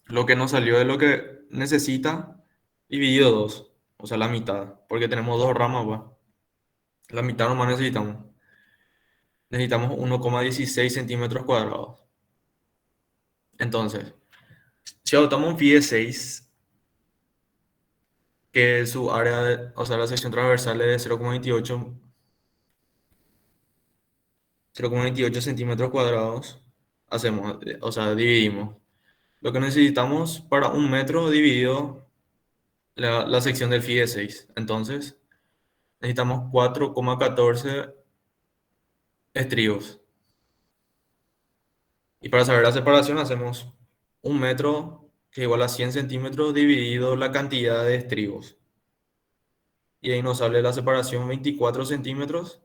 lo que nos salió de lo que necesita dividido dos, o sea, la mitad, porque tenemos dos ramas, va. La mitad nomás necesitamos. Necesitamos 1,16 centímetros cuadrados. Entonces, si adoptamos un phi de 6, que su área, o sea, la sección transversal es de 0,28 centímetros cuadrados. Hacemos, o sea, dividimos. Lo que necesitamos para un metro dividido la sección del FIE 6. Entonces, necesitamos 4,14 estribos. Y para saber la separación, hacemos un metro que igual a 100 centímetros dividido la cantidad de estribos. Y ahí nos sale la separación 24 centímetros.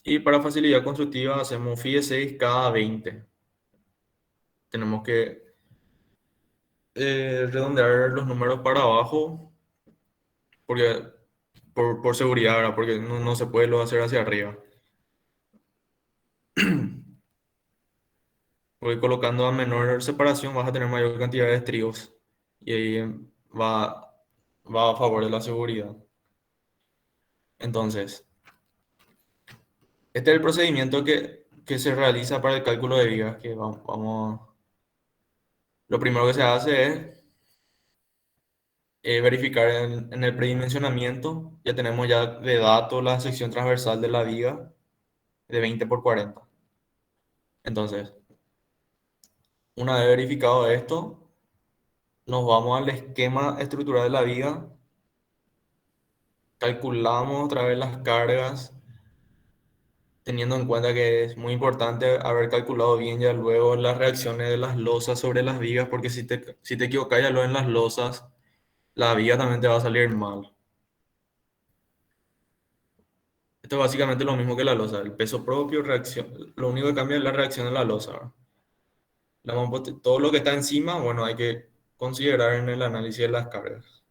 Y para facilidad constructiva hacemos FIE 6 cada 20. Tenemos que redondear los números para abajo porque, por seguridad, ¿verdad? Porque no se puede lo hacer hacia arriba. Porque colocando a menor separación vas a tener mayor cantidad de estribos. Y ahí va, va a favor de la seguridad. Entonces, este es el procedimiento que se realiza para el cálculo de vigas. Que lo primero que se hace es verificar en el predimensionamiento. Ya tenemos ya de dato la sección transversal de la viga de 20 por 40. Entonces, una vez verificado esto, nos vamos al esquema estructural de la viga, calculamos otra vez las cargas, teniendo en cuenta que es muy importante haber calculado bien ya luego las reacciones de las losas sobre las vigas, porque si te equivocas ya luego en las losas, la viga también te va a salir mal. Esto es básicamente lo mismo que la losa, el peso propio, reacción, lo único que cambia es la reacción de la losa, ¿verdad? Todo lo que está encima, bueno, hay que considerar en el análisis de las cargas.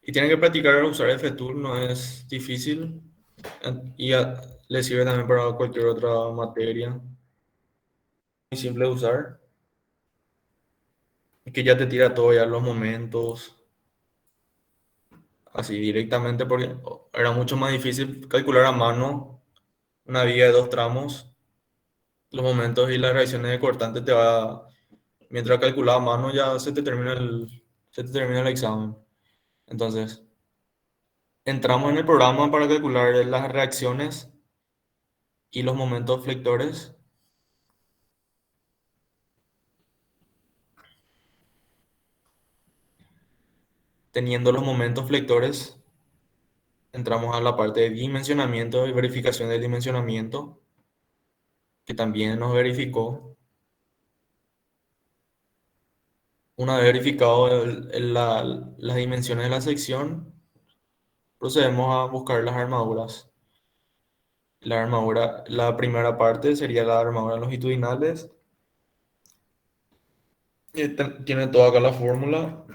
Y tienen que practicar a usar FTool, no es difícil. Y le sirve también para cualquier otra materia. Muy simple de usar. Es que ya te tira todo ya los momentos, así directamente, porque era mucho más difícil calcular a mano una vía de 2 tramos. Los momentos y las reacciones de cortante mientras calculaba a mano ya se te termina el examen. Entonces, entramos en el programa para calcular las reacciones y los momentos flectores. Teniendo los momentos flectores, entramos a la parte de dimensionamiento y verificación del dimensionamiento, que también nos verificó. Una vez verificado las dimensiones de la sección, procedemos a buscar las armaduras. La primera parte sería las armaduras longitudinales. Tiene toda acá la fórmula.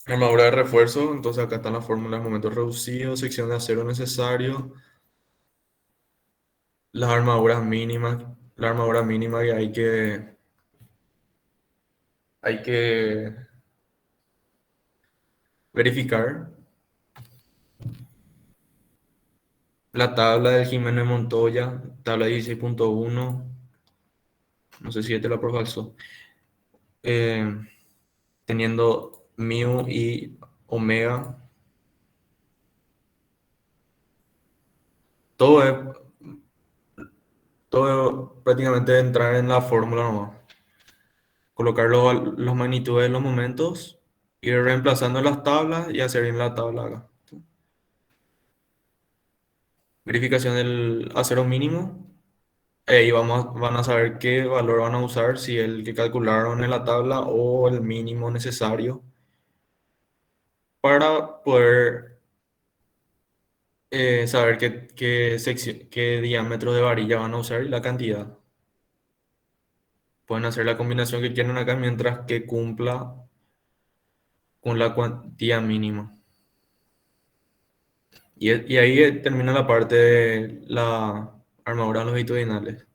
Armadura de refuerzo, entonces acá están las fórmulas: momento reducido, sección de acero necesario, las armaduras mínimas, la armadura mínima que hay que verificar, la tabla del Jiménez Montoya, tabla 16.1, no sé si este lo profaxó, eh, teniendo mu y omega, todo es, todo es prácticamente entrar en la fórmula nomás, colocar los magnitudes de los momentos, ir reemplazando las tablas y hacer bien la tabla acá. Verificación del acero mínimo. Ahí van a saber qué valor van a usar, si el que calcularon en la tabla o el mínimo necesario para poder saber qué diámetro de varilla van a usar y la cantidad. Pueden hacer la combinación que quieran acá mientras que cumpla con la cuantía mínima. Y ahí termina la parte de la armadura longitudinales.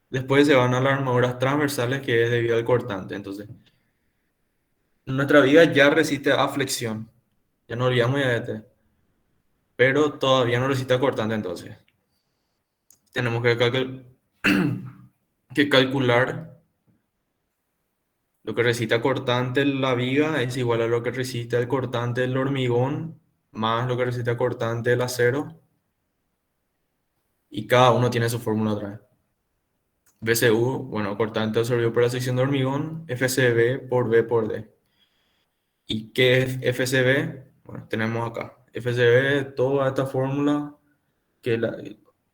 Después se van a las armaduras transversales, que es debido al cortante. Entonces, nuestra viga ya resiste a flexión. Ya no olvidamos ya de este. Pero todavía no resiste a cortante, entonces. Tenemos que calcular Lo que resiste cortante la viga es igual a lo que resiste el cortante del hormigón más lo que resiste cortante el acero. Y cada uno tiene su fórmula otra vez. BCU, bueno, cortante absorbido por la sección de hormigón, FCB por B por D. ¿Y qué es FCB? Bueno, tenemos acá. FCB, toda esta fórmula, que es la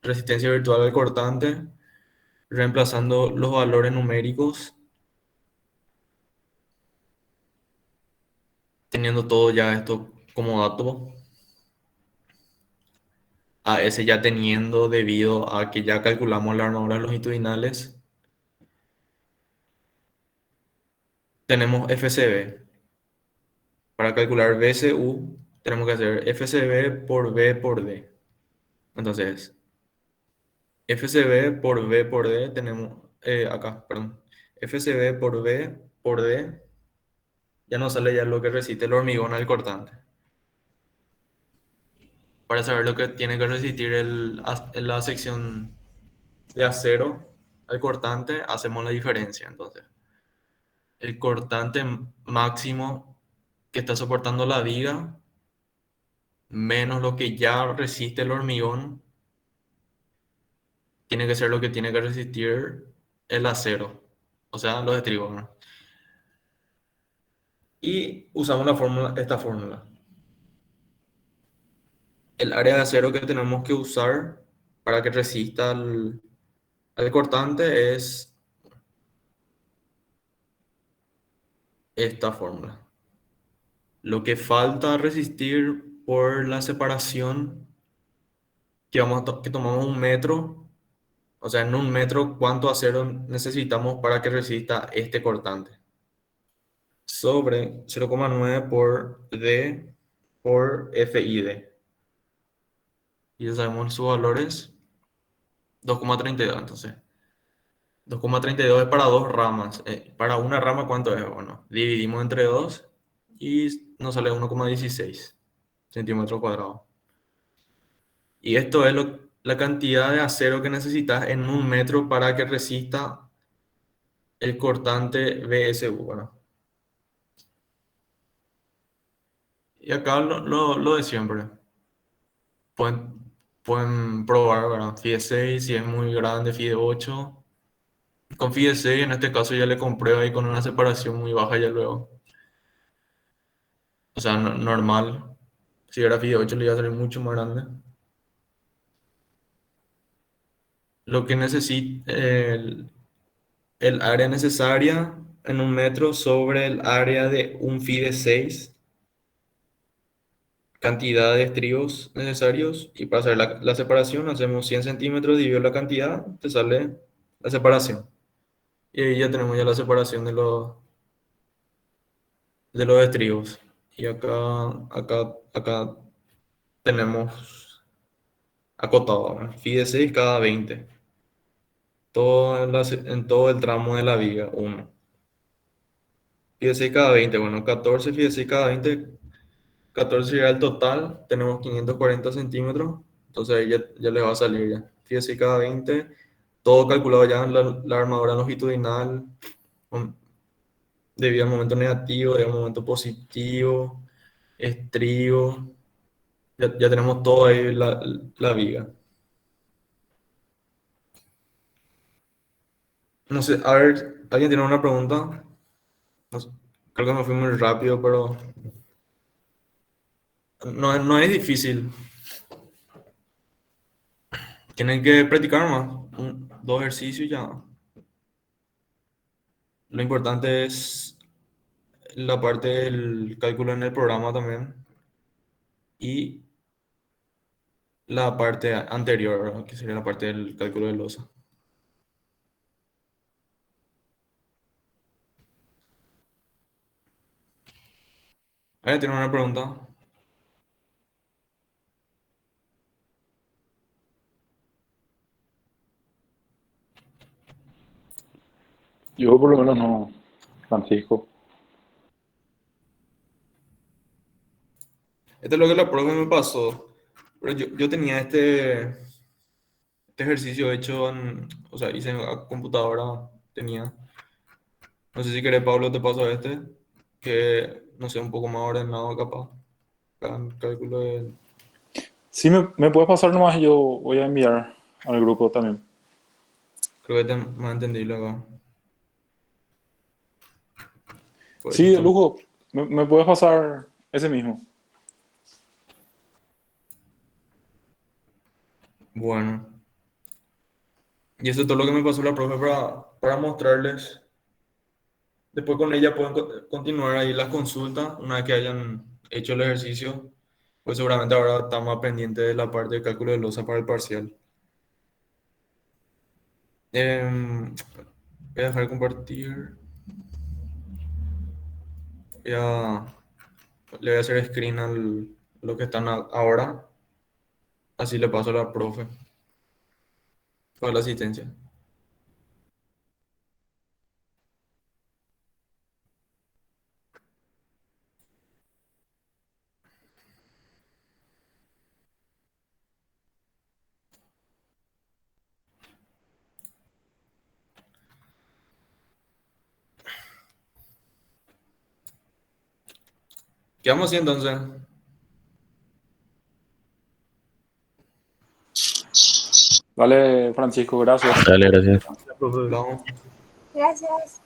resistencia virtual al cortante, reemplazando los valores numéricos, teniendo todo ya esto como dato, a ese ya teniendo debido a que ya calculamos las armaduras longitudinales, tenemos FCB. Para calcular BCU, tenemos que hacer FCB por B por D. Entonces, FCB por B por D tenemos acá, perdón. FCB por B por D ya nos sale ya lo que resiste el hormigón al cortante. Para saber lo que tiene que resistir la sección de acero al cortante, hacemos la diferencia. Entonces, el cortante máximo que está soportando la viga menos lo que ya resiste el hormigón tiene que ser lo que tiene que resistir el acero, o sea, los estribos, ¿no? Y usamos esta fórmula. El área de acero que tenemos que usar para que resista al cortante es esta fórmula. Lo que falta resistir por la separación que tomamos un metro, o sea, en un metro, ¿cuánto acero necesitamos para que resista este cortante? Sobre 0,9 por D por FID. Y ya sabemos sus valores, 2,32. Entonces, 2,32 es para dos ramas. Para una rama, ¿cuánto es? Bueno, dividimos entre dos y nos sale 1,16 centímetros cuadrados. Y esto es la cantidad de acero que necesitas en un metro para que resista el cortante BSU. Bueno, y acá lo de siempre. Pueden, pueden probar, ¿verdad? FIDE 6, si es muy grande, FIDE 8. Con FIDE 6, en este caso ya le compré ahí con una separación muy baja ya luego. O sea, normal. Si era FIDE 8 le iba a salir mucho más grande. Lo que necesita, el área necesaria en un metro sobre el área de un FIDE 6, cantidad de estribos necesarios. Y para hacer la separación hacemos 100 centímetros, dividido la cantidad, te sale la separación. Y ahí ya tenemos ya la separación de los estribos. Y acá tenemos acotado, ¿verdad? FIDE 6 cada 20. Todo en todo el tramo de la viga, 1. FIDE 6 cada 20, bueno, 14 FIDE 6 cada 20, 14 sería el total, tenemos 540 centímetros, entonces ahí ya le va a salir ya. FIDE 6 cada 20, todo calculado ya en la armadura longitudinal, con- debido al momento negativo, debido al momento positivo, estribo. Ya tenemos todo ahí la viga. No sé, a ver, ¿alguien tiene una pregunta? No sé, creo que me fui muy rápido, pero no es difícil. Tienen que practicar más. Dos ejercicios ya. Lo importante es la parte del cálculo en el programa también y la parte anterior, ¿verdad? Que sería la parte del cálculo de losa. ¿Alguien tiene una pregunta? Yo por lo menos no, Francisco. Esto es lo que la prueba me pasó. Pero yo tenía este ejercicio hecho o sea, hice en la computadora, tenía. No sé si querés, Pablo, te paso este, que no sé, un poco más ordenado capaz. Acá en cálculo de... Sí, me puedes pasar nomás y yo voy a enviar al grupo también. Creo que te más entendible acá. Pues Sí, de listo. lujo, me puedes pasar ese mismo. Bueno. Y eso es todo lo que me pasó la profe para mostrarles. Después con ella pueden continuar ahí las consultas una vez que hayan hecho el ejercicio. Pues seguramente ahora estamos más pendientes de la parte de cálculo de losa para el parcial. Voy a dejar de compartir. Voy a- Le voy a hacer screen al lo que están ahora. Así le paso a la profe para la asistencia. ¿Qué vamos a hacer entonces? Vale, Francisco, gracias. Dale, gracias. Hablamos. Gracias.